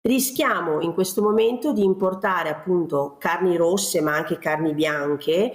Rischiamo in questo momento di importare appunto carni rosse, ma anche carni bianche,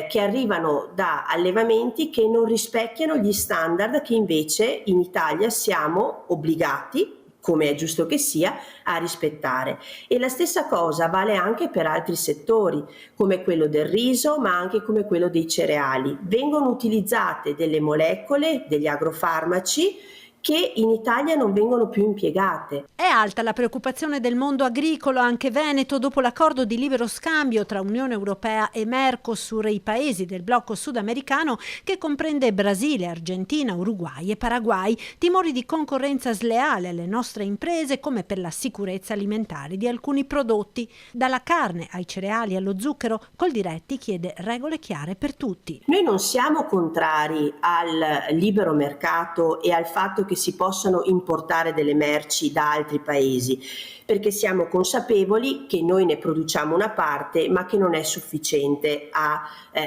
che arrivano da allevamenti che non rispecchiano gli standard che invece in Italia siamo obbligati, come è giusto che sia, a rispettare. E la stessa cosa vale anche per altri settori, come quello del riso, ma anche come quello dei cereali. Vengono utilizzate delle molecole, degli agrofarmaci che in Italia non vengono più impiegate. È alta la preoccupazione del mondo agricolo, anche veneto, dopo l'accordo di libero scambio tra Unione Europea e Mercosur, i paesi del blocco sudamericano che comprende Brasile, Argentina, Uruguay e Paraguay. Timori di concorrenza sleale alle nostre imprese come per la sicurezza alimentare di alcuni prodotti. Dalla carne ai cereali allo zucchero, Coldiretti chiede regole chiare per tutti. Noi non siamo contrari al libero mercato e al fatto che si possano importare delle merci da altri paesi, perché siamo consapevoli che noi ne produciamo una parte, ma che non è sufficiente a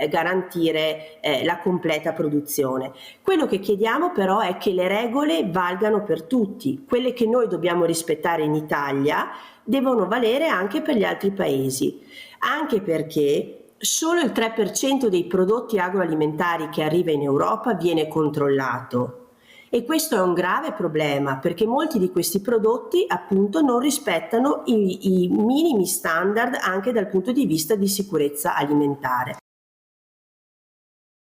garantire la completa produzione. Quello che chiediamo però è che le regole valgano per tutti, quelle che noi dobbiamo rispettare in Italia devono valere anche per gli altri paesi, anche perché solo il 3% dei prodotti agroalimentari che arriva in Europa viene controllato e questo è un grave problema perché molti di questi prodotti appunto non rispettano i minimi standard anche dal punto di vista di sicurezza alimentare.